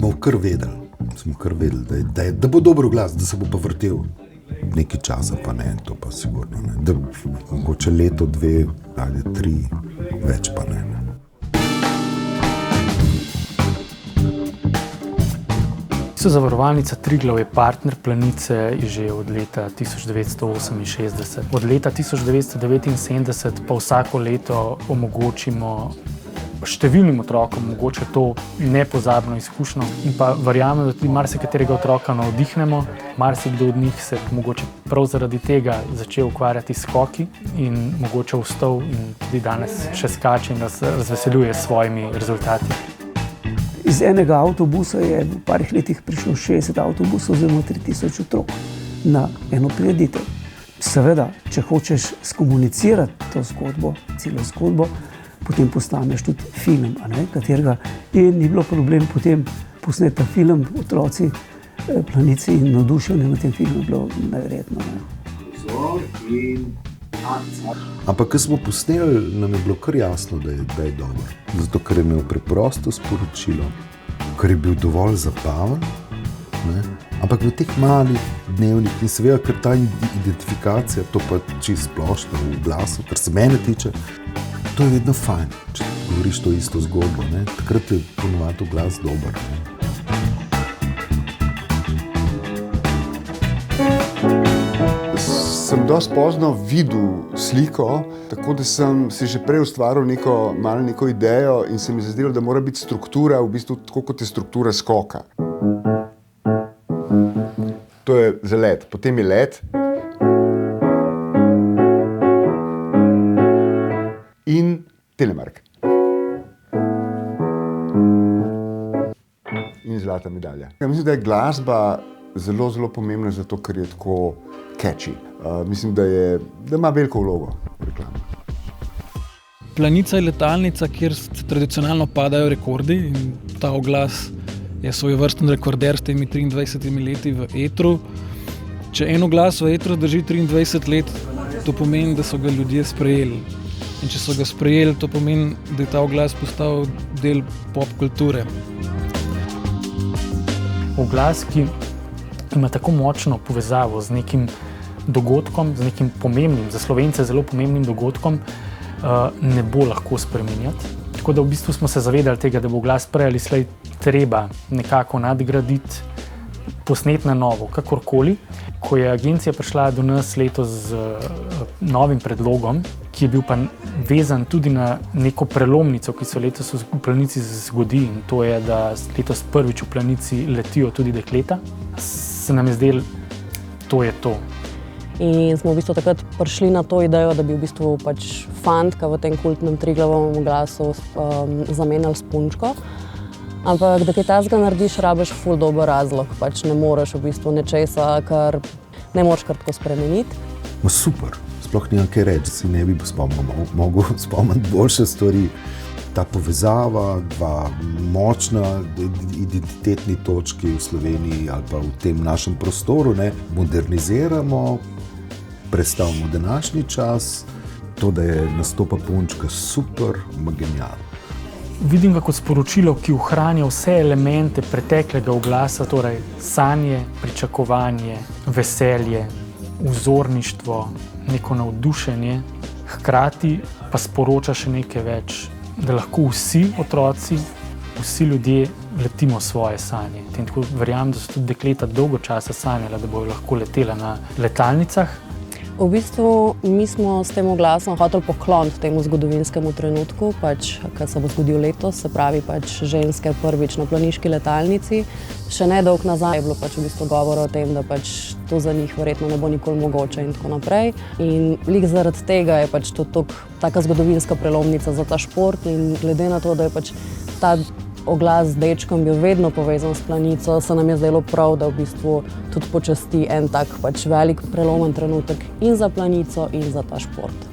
smo kar vedeli, da bo dober glas, da se bo pa vrtel nekaj časa, pa ne, to pa sigurno ne. Da mogoče leto, 2 ali 3, več pa ne. Zavarovalnica Triglav je partner Planice že od leta 1968. Od leta 1979 pa vsako leto omogočimo številnim otrokom mogoče to nepozabno izkušnjo in pa verjamem, da tudi marsikaterega otroka navdihnemo. Marsikdo od njih se mogoče prav zaradi tega začel ukvarjati s skoki in mogoče vstal in tudi danes še skače in nas razveseljuje s svojimi rezultati. Iz enega avtobusa je v parih letih prišlo 60 avtobusov oziroma 3000 otrok na eno prireditev. Seveda, če hočeš skomunicirati to zgodbo, celo zgodbo, potem postaneš tudi film, katerega ni bilo problem potem posneti film, otroci, Planici in navdušenje na tem filmu je bilo neverjetno. Ampak, ko smo posneli, nam je bilo kar jasno, da je dobro. Zato, ker je imel preprosto sporočilo, ker je bil dovolj zabaven, ne? Ampak v teh malih dnevnih in seveda, ker ta identifikacija, to pa čisto splošno v glasu, kar se mene tiče, to je vedno fajn, če govoriš to isto zgodbo, ne? Takrat je ponovadi glas dober. Ne? Sem dosti pozno videl sliko, tako da sem si že prej ustvaril neko idejo in se mi zazdelo, da mora biti struktura v bistvu tako, kot je struktura skoka. To je za let, potem je let in telemark. In zlata medalja. Ja, mislim, da je glasba zelo, zelo pomembna zato, ker je tako catchy. Mislim, da ima veliko vlogo v reklami. Planica je letalnica, kjer tradicionalno padajo rekordi in ta oglas je svojevrsten rekorder s temi 23 leti v etru. Če en oglas v etru drži 23 let, to pomeni, da so ga ljudje sprejeli. In če so ga sprejeli, to pomeni, da je ta oglas postal del pop kulture. Oglas, ki ima tako močno povezavo z nekim dogodkom, z nekim pomembnim, za Slovence zelo pomembnim dogodkom, ne bo lahko spreminjati. Tako da v bistvu smo se zavedali tega, da bo glas prej ali slej treba nekako nadgraditi, posneti na novo, kakorkoli. Ko je agencija prišla do nas letos z novim predlogom, ki je bil pa vezan tudi na neko prelomnico, ki se letos v Planici zgodi, in to je, da letos prvič v Planici letijo tudi dekleta, se nam je zdelo, to je to. In smo v bistvu takrat prišli na to idejo, da bi v bistvu fantka v tem kultnem Triglavovem glasu zamenjali s punčko. Ampak, da kaj tazga narediš, rabiš ful dober razlog. Ne moreš v bistvu nečesa, kar ne moreš kar tako spremeniti. Super, sploh nimam kaj reči, si ne bi mogel spomniti boljše stvari. Ta povezava, dva močna identitetni točki v Sloveniji ali pa v tem našem prostoru, ne, moderniziramo, predstavimo današnji čas, to, da je nastopa punčka super, genialno. Vidim ga kot sporočilo, ki ohranja vse elemente preteklega oglasa, torej sanje, pričakovanje, veselje, vzorništvo, neko navdušenje, hkrati pa sporoča še nekaj več, da lahko vsi otroci, vsi ljudje letimo svoje sanje. In tako verjamem, da so tudi dekleta dolgo časa sanjala, da bodo lahko letela na letalnicah. V bistvu mi smo s tem oglasom hoteli pokloniti temu zgodovinskemu trenutku, kar se bo zgodil letos, se pravi ženske prvič na planiški letalnici. Še nedolgo nazaj je bilo v bistvu govora o tem, da to za njih verjetno ne bo nikoli mogoče in tako naprej. In lik zaradi tega je to taka zgodovinska prelomnica za ta šport in glede na to, da je ta oglas z dečkom bil vedno povezan s Planico, se nam je zdelo prav, da v bistvu tudi počasti en tak velik prelomen trenutek in za Planico in za ta šport.